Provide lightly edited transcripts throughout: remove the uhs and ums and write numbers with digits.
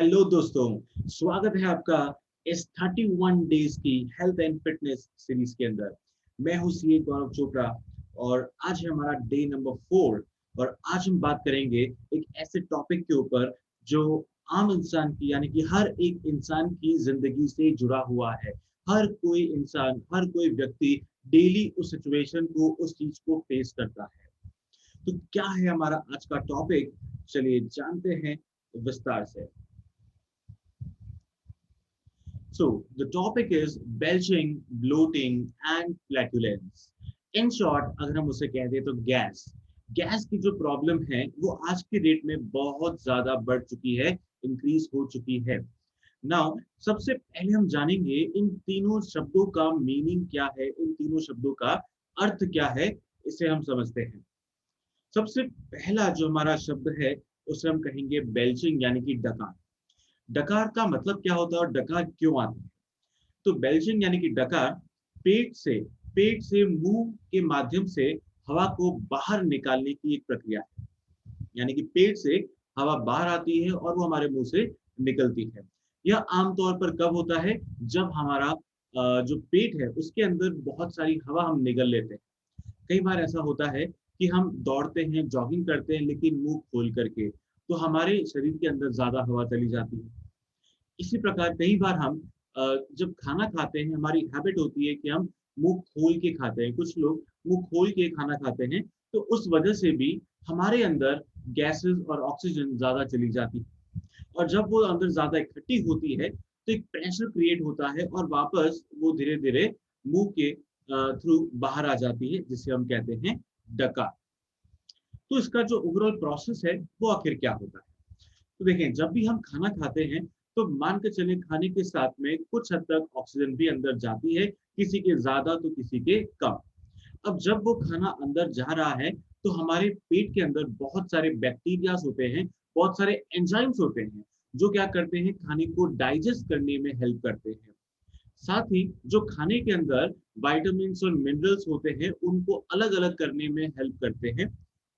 Hello दोस्तों, स्वागत है आपका इस 31 डेज की हेल्थ एंड फिटनेस सीरीज के अंदर। मैं हूं सीए गौरव चोपड़ा और आज है हमारा डे नंबर 4। और आज हम बात करेंगे एक ऐसे टॉपिक के ऊपर जो आम इंसान की यानी कि हर एक इंसान की जिंदगी से जुड़ा हुआ है। हर कोई इंसान, हर कोई व्यक्ति डेली उस सिचुएशन को, उस चीज को फेस करता है। तो क्या है हमारा आज का टॉपिक, चलिए जानते हैं विस्तार से। So, the topic is belching, bloating and flatulence. In short, अगर हम उसे कह दें तो गैस गैस की जो प्रॉब्लम है वो आज की डेट में बहुत ज्यादा बढ़ चुकी है, इंक्रीज हो चुकी है। नाउ सबसे पहले हम जानेंगे इन तीनों शब्दों का मीनिंग क्या है, इन तीनों शब्दों का अर्थ क्या है, इसे हम समझते हैं। सबसे पहला जो हमारा शब्द है उसे हम कहेंगे बेल्चिंग यानी कि डकार। डकार का मतलब क्या होता है और डकार क्यों आता है? तो बेल्चिंग यानी कि डकार पेट से मुंह के माध्यम से हवा को बाहर निकालने की एक प्रक्रिया है। यानी कि पेट से हवा बाहर आती है और वो हमारे मुंह से निकलती है। यह आमतौर पर कब होता है? जब हमारा जो पेट है उसके अंदर बहुत सारी हवा हम निगल लेते हैं। कई बार ऐसा होता है कि हम दौड़ते हैं, जॉगिंग करते हैं, लेकिन मुंह खोल करके, तो हमारे शरीर के अंदर ज्यादा हवा चली जाती है। इसी प्रकार कई बार हम जब खाना खाते हैं, हमारी हैबिट होती है कि हम मुंह खोल के खाते हैं। कुछ लोग मुंह खोल के खाना खाते हैं, तो उस वजह से भी हमारे अंदर गैसेस और ऑक्सीजन ज्यादा चली जाती है। और जब वो अंदर ज्यादा इकट्ठी होती है तो एक प्रेशर क्रिएट होता है और वापस वो धीरे धीरे मुंह के थ्रू बाहर आ जाती है, जिसे हम कहते हैं डकार। तो इसका जो ओवरऑल प्रोसेस है वो आखिर क्या होता है? तो देखें, जब भी हम खाना खाते हैं तो मान के चले खाने के साथ में कुछ हद तक ऑक्सीजन भी अंदर जाती है, किसी के ज्यादा तो किसी के कम। अब जब वो खाना अंदर जा रहा है तो हमारे पेट के अंदर बहुत सारे बैक्टीरियाज होते हैं, बहुत सारे एंजाइम्स होते हैं जो क्या करते हैं, खाने को डाइजेस्ट करने में हेल्प करते हैं। साथ ही जो खाने के अंदर विटामिन और मिनरल्स होते हैं उनको अलग अलग करने में हेल्प करते हैं।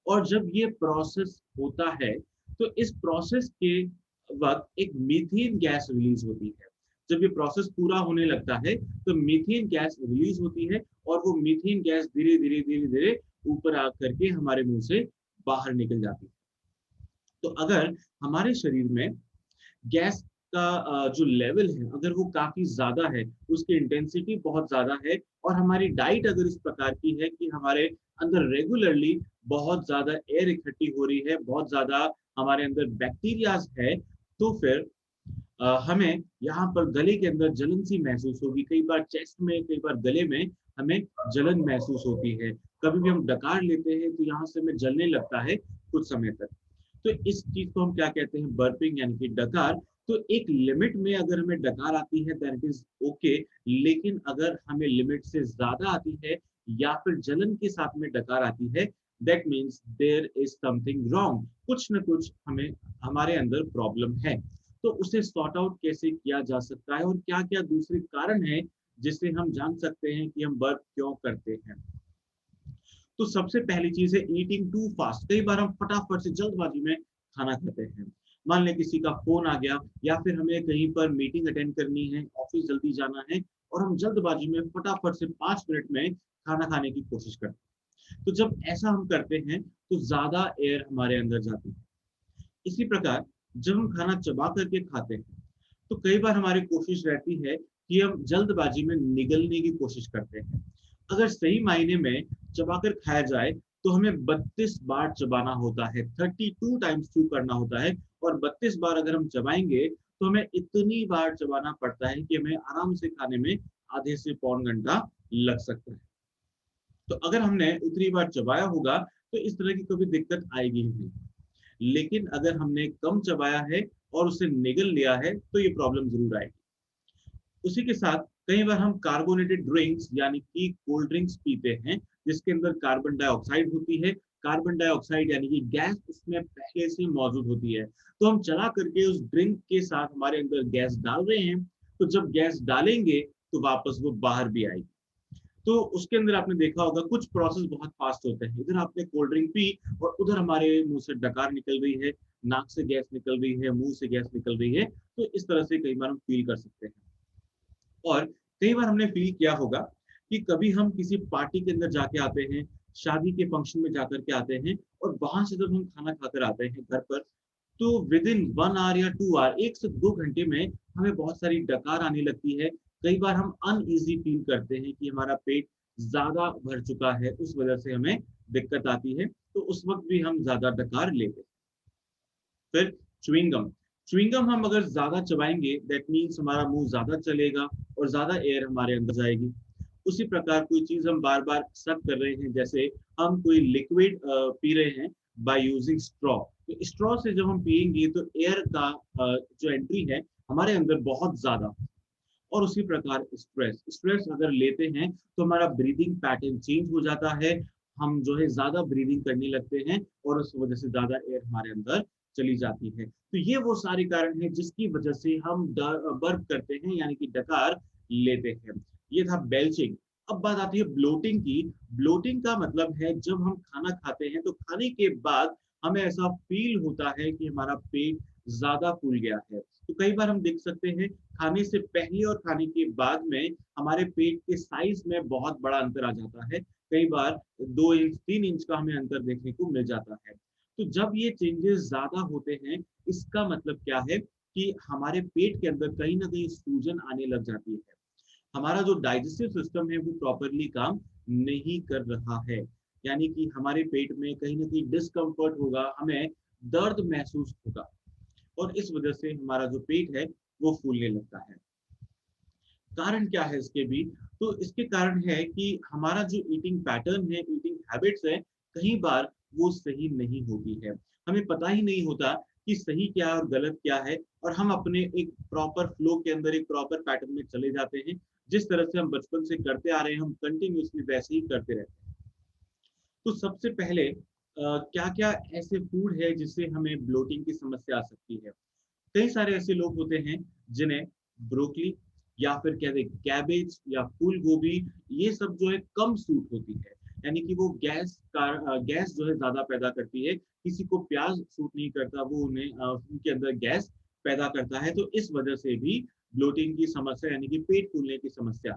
और जब ये प्रोसेस होता है तो इस प्रोसेस के वक्त एक मीथेन गैस रिलीज होती है। जब ये प्रोसेस पूरा होने लगता है तो मीथेन गैस रिलीज होती है और वो मीथेन गैस धीरे धीरे धीरे धीरे ऊपर आ करके हमारे मुंह से बाहर निकल जाती है। तो अगर हमारे शरीर में गैस का जो लेवल है अगर वो काफी ज्यादा है, उसकी इंटेंसिटी बहुत ज्यादा है, और हमारी डाइट अगर इस प्रकार की है कि हमारे अंदर रेगुलरली बहुत ज्यादा एयर इकट्ठी हो रही है, बहुत ज्यादा हमारे अंदर बैक्टीरियाज है, तो फिर हमें यहाँ पर गले के अंदर जलन सी महसूस होगी। कई बार चेस्ट में, कई बार गले में हमें जलन महसूस होती है। कभी भी हम डकार लेते हैं तो यहाँ से हमें जलने लगता है कुछ समय तक। तो इस चीज को हम क्या कहते हैं? बर्पिंग यानी कि डकार। तो एक लिमिट में अगर हमें डकार आती है दैट इज ओके, लेकिन अगर हमें लिमिट से ज्यादा आती है या फिर जलन के साथ में डकार आती है, that means there is something wrong. कुछ न कुछ हमें, हमारे अंदर प्रॉब्लम है। तो उसे सॉर्ट आउट कैसे किया जा सकता है और क्या क्या दूसरे कारण हैं जिससे हम जान सकते हैं कि हम बर्प क्यों करते हैं? तो सबसे पहली चीज है ईटिंग टू फास्ट। कई बार हम फटाफट से जल्दबाजी में खाना खाते हैं। मान लें किसी का फोन आ गया या फिर हमें कहीं पर मीटिंग अटेंड करनी है, ऑफिस जल्दी जाना है, और हम जल्दबाजी में फटाफट से 5 मिनट में खाना खाने की कोशिश करते हैं। तो जब ऐसा हम करते हैं तो ज्यादा एयर हमारे अंदर जाती है। इसी प्रकार जब हम खाना चबा करके खाते हैं तो कई बार हमारी कोशिश रहती है कि हम जल्दबाजी में निगलने की कोशिश करते हैं। अगर सही मायने में चबाकर खाया जाए तो हमें 32 बार चबाना होता है, 32 टाइम्स च्यू करना होता है। और 32 बार अगर हम चबाएंगे तो हमें इतनी बार चबाना पड़ता है कि हमें आराम से खाने में आधे से पौन घंटा लग सकता है। तो अगर हमने उतनी बार चबाया होगा तो इस तरह की कभी दिक्कत आएगी ही नहीं। लेकिन अगर हमने कम चबाया है और उसे निगल लिया है तो ये प्रॉब्लम जरूर आएगी। उसी के साथ कई बार हम कार्बोनेटेड ड्रिंक्स यानी कि कोल्ड ड्रिंक्स पीते हैं जिसके अंदर कार्बन डाइऑक्साइड होती है। कार्बन डाइऑक्साइड यानी कि गैस उसमें पहले से मौजूद होती है। तो हम चला करके उस ड्रिंक के साथ हमारे अंदर गैस डाल रहे हैं, तो जब गैस डालेंगे तो वापस वो बाहर भी आएगी। तो उसके अंदर आपने देखा होगा कुछ प्रोसेस बहुत फास्ट होते हैं। इधर आपने कोल्ड ड्रिंक पी और उधर हमारे मुंह से डकार निकल रही है। नाक से गैस निकल रही है, मुंह से गैस निकल रही है, तो इस तरह से कई बार हम फील कर सकते हैं। और कई बार हमने फील किया होगा कि कभी हम किसी पार्टी के अंदर जाके आते हैं, शादी के फंक्शन में जाकर के आते हैं, और वहां से जब हम खाना खाकर आते हैं घर पर, तो विद इन 1 आवर या 2 आवर, 1 से 2 घंटे में हमें बहुत सारी डकार आने लगती है। कई बार हम अनईजी फील करते हैं कि हमारा पेट ज्यादा भर चुका है, उस वजह से हमें दिक्कत आती है, तो उस वक्त भी हम ज्यादा डकार लेते हैं। फिर च्युइंगम, च्युइंगम हम अगर ज्यादा चबाएंगे, दैट मीन्स हमारा मुंह ज्यादा चलेगा और ज्यादा एयर हमारे अंदर जाएगी। उसी प्रकार कोई चीज हम बार बार सक कर रहे हैं, जैसे हम कोई लिक्विड पी रहे हैं बाय यूजिंग स्ट्रॉ, तो स्ट्रॉ से जब हम पियेंगे तो एयर का जो एंट्री है हमारे अंदर बहुत ज्यादा। और उसी प्रकार स्ट्रेस, स्ट्रेस अगर लेते हैं तो हमारा ब्रीदिंग पैटर्न चेंज हो जाता है, हम जो है ज्यादा ब्रीदिंग करने लगते हैं और उस वजह से ज्यादा एयर हमारे अंदर चली जाती है। तो ये वो सारे कारण हैं जिसकी वजह से हम बर्प करते हैं, यानी कि डकार लेते हैं। ये था बेल्चिंग। अब बात आती है ब्लोटिंग की। ब्लोटिंग का मतलब है जब हम खाना खाते हैं तो खाने के बाद हमें ऐसा फील होता है कि हमारा पेट ज्यादा फूल गया है। तो कई बार हम देख सकते हैं खाने से पहले और खाने के बाद में हमारे पेट के साइज में बहुत बड़ा अंतर आ जाता है। कई बार 2 इंच 3 इंच का हमें अंतर देखने को मिल जाता है। तो जब ये चेंजेस ज्यादा होते हैं, इसका मतलब क्या है कि हमारे पेट के अंदर कहीं ना कहीं सूजन आने लग जाती है। हमारा जो डाइजेस्टिव सिस्टम है वो प्रॉपरली काम नहीं कर रहा है, यानी कि हमारे पेट में कहीं ना कहीं डिस्कम्फर्ट होगा, हमें दर्द महसूस होगा, और इस वजह से हमारा जो पेट है वो फूलने लगता है। कारण क्या है इसके भी? तो इसके कारण है कि हमारा जो ईटिंग पैटर्न है, ईटिंग हैबिट्स है, कई बार वो सही नहीं होती है। हमें पता ही नहीं होता कि सही क्या है और गलत क्या है, और हम अपने एक प्रॉपर फ्लो के अंदर एक प्रॉपर पैटर्न में चले जाते हैं। जिस तरह से हम बचपन से करते आ रहे हैं, हम कंटिन्यूअसली वैसे ही करते रहते हैं। तो सबसे पहले क्या-क्या ऐसे फूड है जिससे हमें ब्लोटिंग की समस्या आ सकती है? कई सारे ऐसे लोग होते हैं जिन्हें ब्रोकली या फिर कह दें कैबेज या फूल गोभी, ये सब जो है कम सूट होती है, यानी कि वो गैस जो है ज्यादा पैदा करती है। किसी को प्याज सूट नहीं करता, वो उन्हें उनके अंदर गैस पैदा करता है, तो इस वजह से भी ब्लोटिंग की समस्या यानी कि पेट फूलने की समस्या।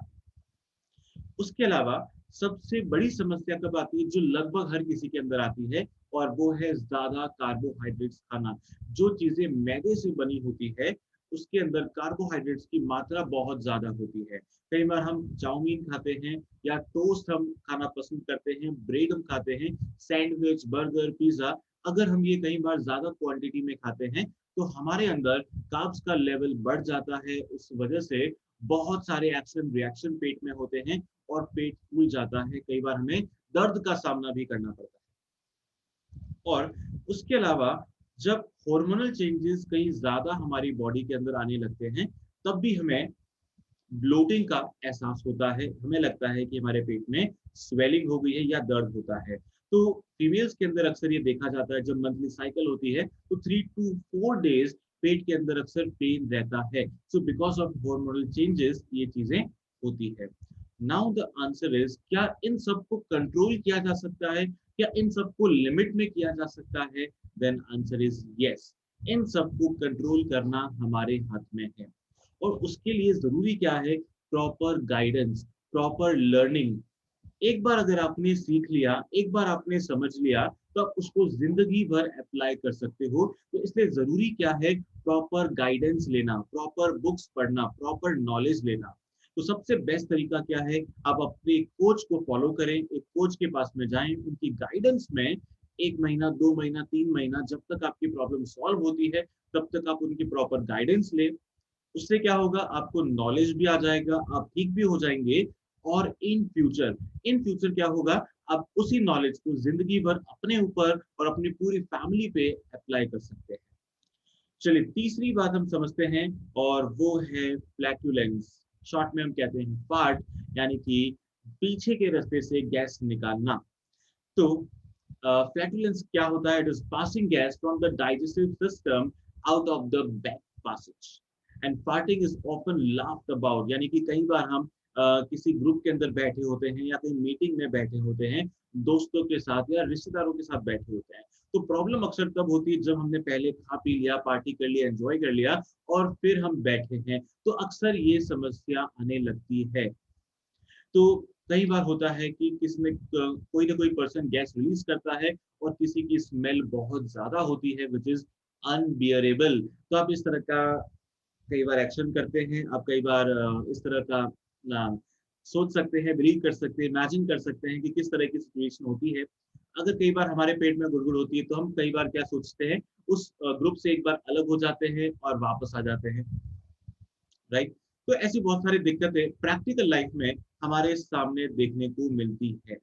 उसके अलावा सबसे बड़ी समस्या कब आती है, जो लगभग हर किसी के अंदर आती है, और वो है ज्यादा कार्बोहाइड्रेट्स खाना। जो चीजें मैदे से बनी होती है, उसके अंदर कार्बोहाइड्रेट्स की मात्रा बहुत ज्यादा होती है। कई बार हम चाउमीन खाते हैं, या टोस्ट हम खाना पसंद करते हैं, ब्रेड हम खाते हैं, सैंडविच, बर्गर, पिज्जा, अगर हम ये कई बार ज्यादा क्वांटिटी में खाते हैं तो हमारे अंदर कार्ब्स का लेवल बढ़ जाता है। उस वजह से बहुत सारे एक्शन रिएक्शन पेट में होते हैं और पेट फूल जाता है। कई बार हमें दर्द का सामना भी करना पड़ता है। और उसके अलावा जब हार्मोनल चेंजेस कहीं ज्यादा हमारी बॉडी के अंदर आने लगते हैं, तब भी हमें ब्लोटिंग का एहसास होता है। हमें लगता है कि हमारे पेट में स्वेलिंग हो गई है या दर्द होता है। तो फीमेल्स के अंदर अक्सर ये देखा जाता है, जब मंथली साइकिल होती है तो 3 to 4 डेज पेट के अंदर अक्सर पेन रहता है। So because of hormonal changes ये चीजें होती है। नाउ द आंसर इज, क्या इन सबको कंट्रोल किया जा सकता है? क्या इन सबको लिमिट में किया जा सकता है? Then answer is yes. इन सबको कंट्रोल करना हमारे हाथ में है। और उसके लिए जरूरी क्या है? Proper guidance, proper learning. एक बार अगर आपने सीख लिया, एक बार आपने समझ लिया, तो आप उसको जिंदगी भर अप्लाई कर सकते हो। तो इसलिए जरूरी क्या है? प्रॉपर गाइडेंस लेना, प्रॉपर बुक्स पढ़ना, प्रॉपर नॉलेज लेना। तो सबसे बेस्ट तरीका क्या है? आप अपने कोच को फॉलो करें, एक कोच के पास में जाएं, उनकी गाइडेंस में 1 महीना, 2 महीना, 3 महीना, जब तक आपकी प्रॉब्लम सॉल्व होती है, तब तक आप उनकी प्रॉपर गाइडेंस लें। उससे क्या होगा? आपको नॉलेज भी आ जाएगा, आप ठीक भी हो जाएंगे। और इन फ्यूचर क्या होगा? आप उसी नॉलेज को जिंदगी भर अपने ऊपर और अपनी पूरी फैमिली पे अप्लाई कर सकते हैं। चलिए तीसरी बात हम समझते हैं, और वो है फ्लैटुलेंस। शॉर्ट में हम कहते हैं फार्ट, यानी कि पीछे के रास्ते से गैस निकालना। तो फ्लैटुलेंस क्या होता है? It is passing gas from the digestive system out of the back passage, and farting is often laughed about, यानी कि कई बार हम किसी ग्रुप के अंदर बैठे होते हैं या कहीं मीटिंग में बैठे होते हैं, दोस्तों के साथ या रिश्तेदारों के साथ बैठे होते हैं, तो प्रॉब्लम अक्सर तब होती है जब हमने पहले खा पी लिया, पार्टी कर लिया, एंजॉय कर लिया और फिर हम बैठे हैं, तो अक्सर ये समस्या आने लगती है। तो कई बार होता है कि किसी में कोई ना कोई पर्सन गैस रिलीज करता है और किसी की स्मेल बहुत ज्यादा होती है विच इज अनबियरेबल। तो आप इस तरह का कई बार एक्शन करते हैं, आप कई बार इस तरह का सोच सकते हैं, बिलीव कर सकते हैं, इमेजिन कर सकते हैं कि किस तरह की सिचुएशन होती है। अगर कई बार हमारे पेट में गुड़गुड़ होती है तो हम कई बार क्या सोचते हैं, उस ग्रुप से एक बार अलग हो जाते हैं और वापस आ जाते हैं, राइट? तो ऐसी बहुत सारी दिक्कतें प्रैक्टिकल लाइफ में हमारे सामने देखने को मिलती है।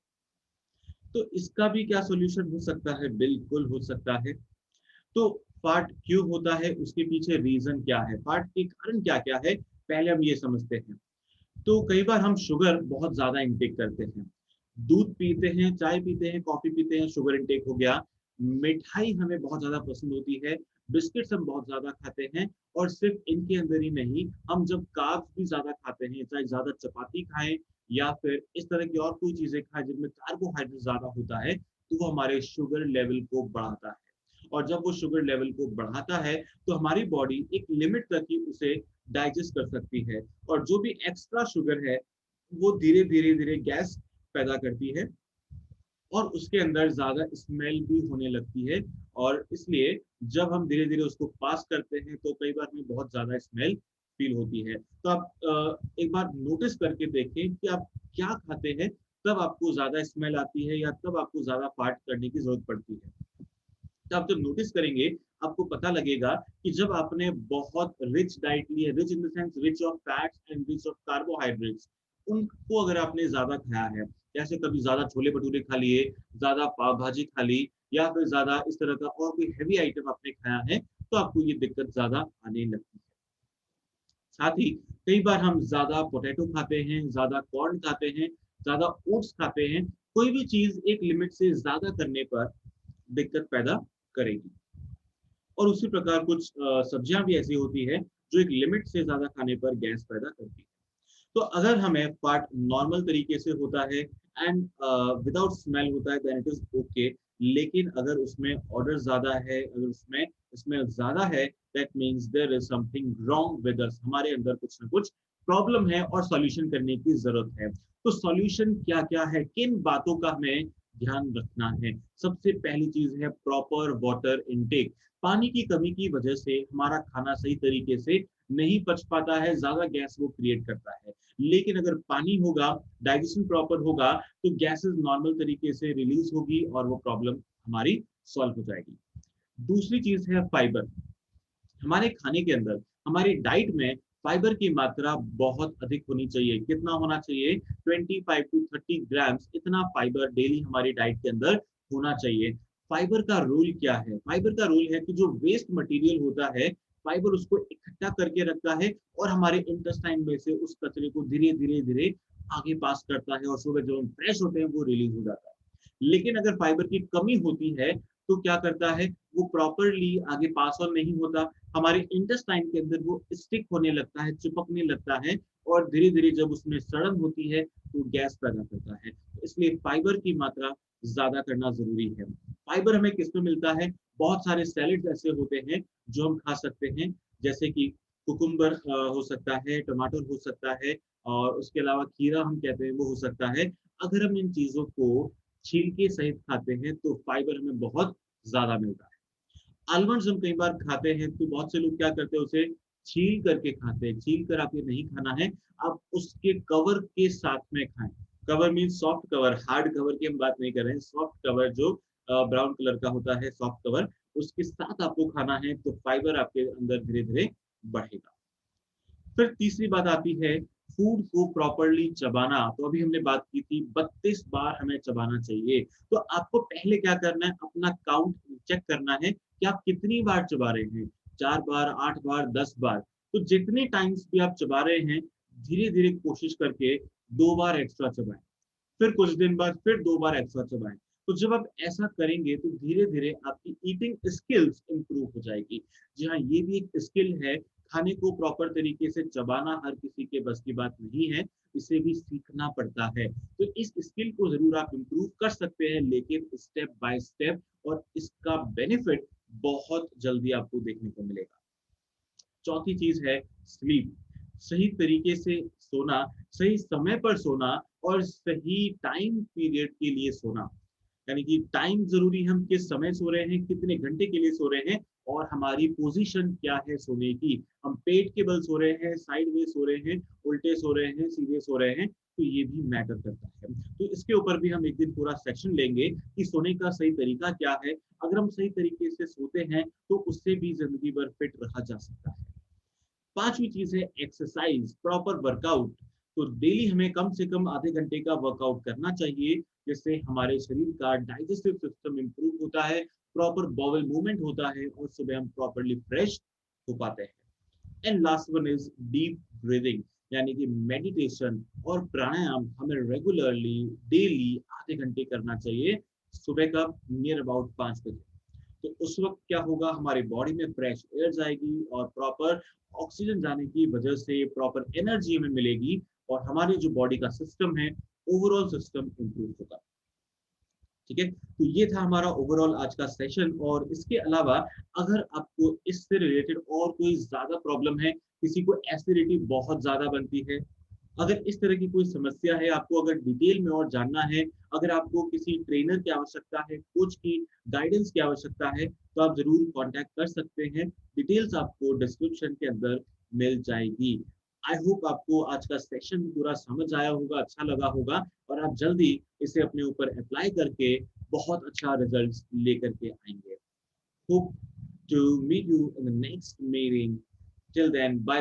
तो इसका भी क्या सॉल्यूशन हो सकता है? बिल्कुल हो सकता है। तो फाट क्यों होता है, उसके पीछे रीजन क्या है, फाट के कारण क्या क्या है, पहले हम ये समझते हैं। तो कई बार हम शुगर बहुत ज्यादा इंटेक करते हैं, दूध पीते हैं, चाय पीते हैं, कॉफी पीते हैं, शुगर इंटेक हो गया। मिठाई हमें बहुत ज्यादा पसंद होती है, बिस्किट्स हम बहुत ज्यादा खाते हैं। और सिर्फ इनके अंदर ही नहीं, हम जब कार्ब्स भी ज्यादा खाते हैं, चाहे ज्यादा चपाती खाएं या फिर इस तरह की और कोई चीजें खाएं जिनमें कार्बोहाइड्रेट ज्यादा होता है, तो वो हमारे शुगर लेवल को बढ़ाता है। और जब वो शुगर लेवल को बढ़ाता है तो हमारी बॉडी एक लिमिट तक ही उसे डाइजेस्ट कर सकती है, और जो भी एक्स्ट्रा शुगर है वो धीरे धीरे धीरे गैस पैदा करती है और उसके अंदर ज्यादा स्मेल भी होने लगती है। और इसलिए जब हम धीरे धीरे उसको पास करते हैं तो कई बार हमें बहुत ज्यादा स्मेल फील होती है। तो आप एक बार नोटिस करके देखें कि आप क्या खाते हैं, तब आपको ज्यादा स्मेल आती है या तब आपको ज्यादा फार्ट करने की जरूरत पड़ती है। तो आप जब नोटिस करेंगे, आपको पता लगेगा कि जब आपने बहुत रिच डाइट ली है, rich in the sense rich of fats and rich of carbohydrates, उनको अगर आपने ज्यादा खाया है, जैसे कभी ज्यादा छोले भटूरे खा लिए, ज्यादा पाव भाजी खा ली, या फिर ज्यादा इस तरह का और कोई हैवी आइटम आपने खाया है, तो आपको ये दिक्कत ज्यादा आने लगती है। साथ ही कई बार हम ज्यादा पोटैटो खाते हैं, ज्यादा कॉर्न खाते हैं, ज्यादा ओट्स खाते हैं। कोई भी चीज एक लिमिट से ज्यादा करने पर दिक्कत पैदा करेगी। और उसी प्रकार कुछ सब्जियां भी ऐसी होती है जो एक लिमिट से ज्यादा खाने पर गैस पैदा करती है। तो अगर हमें फाट नॉर्मल तरीके से होता है एंड विदाउट स्मेल होता है, देन इट इज ओके। लेकिन अगर उसमें ऑर्डर ज्यादा है, अगर उसमें स्मेल ज्यादा है, that means there is something wrong with us, हमारे अंदर कुछ ना कुछ प्रॉब्लम है और सॉल्यूशन करने की जरूरत है। तो सॉल्यूशन क्या क्या है, किन बातों का हमें ध्यान रखना है? सबसे पहली चीज है प्रॉपर वाटर इनटेक। पानी की कमी की वजह से हमारा खाना सही तरीके से नहीं पच पाता है, ज्यादा गैस वो क्रिएट करता है। लेकिन अगर पानी होगा, डाइजेशन प्रॉपर होगा, तो गैसेस नॉर्मल तरीके से रिलीज होगी और वो प्रॉब्लम हमारी सॉल्व हो जाएगी। दूसरी चीज है फाइबर। हमारे खाने के अंदर, हमारी डाइट में फाइबर की मात्रा बहुत अधिक होनी चाहिए। कितना होना चाहिए? 25 to 30 ग्राम्स, इतना फाइबर डेली हमारी डाइट के अंदर होना चाहिए। फाइबर का रोल क्या है? फाइबर का रोल है कि जो वेस्ट मटेरियल होता है, फाइबर उसको इकट्ठा करके रखता है और हमारे इंटेस्टाइन में से उस कचरे को धीरे धीरे धीरे आगे पास करता है, और सुबह जब हम फ्रेश होते हैं वो रिलीज हो जाता है। लेकिन अगर फाइबर की कमी होती है तो क्या करता है, वो प्रॉपरली आगे पास ऑन नहीं होता, हमारे इंटेस्टाइन के अंदर वो स्टिक होने लगता है, चिपकने लगता है, और धीरे धीरे जब उसमें सड़न होती है तो गैस पैदा करता है। इसलिए फाइबर की मात्रा ज्यादा करना जरूरी है। फाइबर हमें किसमें मिलता है? बहुत सारे सैलेड ऐसे होते हैं जो हम खा सकते हैं, जैसे कि कुकुम्बर हो सकता है, टमाटर हो सकता है, और उसके अलावा खीरा हम कहते हैं वो हो सकता है। अगर हम इन चीजों को छिलके सहित खाते हैं तो फाइबर हमें बहुत ज्यादा मिलता है। आलमंड्स हम कई बार खाते हैं तो बहुत से लोग क्या करते हैं, उसे छील करके खाते हैं। छील कर आप ये नहीं खाना है, आप उसके कवर के साथ में खाएं। Cover mean soft cover, hard cover की हम बात नहीं कर रहे हैं, सॉफ्ट कवर जो ब्राउन कलर का होता है, सॉफ्ट कवर, उसके साथ आपको खाना है, तो फाइबर आपके अंदर धीरे धीरे बढ़ेगा। फिर तीसरी बात आती है फूड को प्रॉपरली चबाना। तो अभी हमने बात की थी 32 बार हमें चबाना चाहिए। तो आपको पहले क्या करना है, अपना काउंट चेक करना है कि आप कितनी बार चबा रहे हैं। 4 बार, 8 बार, 10 बार। तो जितने टाइम्स भी आप चबा रहे हैं, धीरे धीरे कोशिश करके 2 बार एक्स्ट्रा चबाएं। फिर कुछ दिन बाद फिर 2 बार एक्स्ट्रा चबाएं। तो जब आप ऐसा करेंगे तो धीरे-धीरे आपकी ईटिंग स्किल्स इम्प्रूव हो जाएगी। जी हाँ, ये भी एक स्किल है, खाने को प्रॉपर तरीके से चबाना हर किसी के बस की बात नहीं है, इसे भी सीखना पड़ता है। तो इस स्किल को ज़रूर आप इम्प्रूव कर सकते हैं, लेकिन स्टेप बाय स्टेप, और इसका बेनिफिट बहुत जल्दी आपको देखने को मिलेगा। चौथी चीज़ है स्लीप। सही तरीके से सोना, सही समय पर सोना और सही टाइम पीरियड के लिए सोना। यानी कि टाइम ज़रूरी है, हम किस समय सो रहे हैं, कितने घंटे के लिए सो रहे हैं और हमारी पोज़ीशन क्या है सोने की। हम पेट के बल सो रहे हैं, साइडवेज़ सो रहे हैं, उल्टे सो रहे हैं, सीधे सो रहे हैं, तो ये भी मैटर करता है। तो इसके ऊपर भी हम एक दिन पूरा सेक्शन लेंगे कि सोने का सही तरीका क्या है। अगर हम सही तरीके से सोते हैं, तो उससे भी ज़िंदगी भर फिट रहा जा सकता है। पांचवी चीज है एक्सरसाइज, प्रॉपर वर्कआउट। तो डेली हमें कम से कम आधे घंटे का वर्कआउट करना चाहिए, जिससे हमारे शरीर का डाइजेस्टिव सिस्टम इंप्रूव होता है, प्रॉपर बॉवल मूवमेंट होता है और सुबह हम प्रॉपरली फ्रेश हो पाते हैं। And last one is deep breathing, यानी कि मेडिटेशन और प्राणायाम हमें रेगुलरली डेली आधे घंटे करना चाहिए, सुबह का नियर अबाउट 5 बजे। तो उस वक्त क्या होगा, हमारी बॉडी में फ्रेश एयर जाएगी और प्रॉपर ऑक्सीजन जाने की वजह से प्रॉपर एनर्जी हमें मिलेगी और हमारी जो बॉडी का सिस्टम है, ओवरऑल सिस्टम इंप्रूव होगा। ठीक है, तो ये था हमारा ओवरऑल आज का सेशन। और इसके अलावा अगर आपको इससे रिलेटेड और कोई ज्यादा प्रॉब्लम है, किसी को एसिडिटी बहुत ज्यादा बनती है, अगर इस तरह की कोई समस्या है, आपको अगर डिटेल में और जानना है, अगर आपको किसी ट्रेनर की आवश्यकता है, कोच की गाइडेंस की आवश्यकता है, तो आप ज़रूर कॉन्टैक्ट कर सकते हैं। डिटेल्स आपको डिस्क्रिप्शन के अंदर मिल जाएगी। आई होप आपको आज का सेशन पूरा समझ आया होगा, अच्छा लगा होगा और आप जल्दी इसे अपने ऊपर अप्लाई करके बहुत अच्छा रिजल्ट्स लेकर के आएंगे। Hope to meet you in the next meeting. Till then, bye.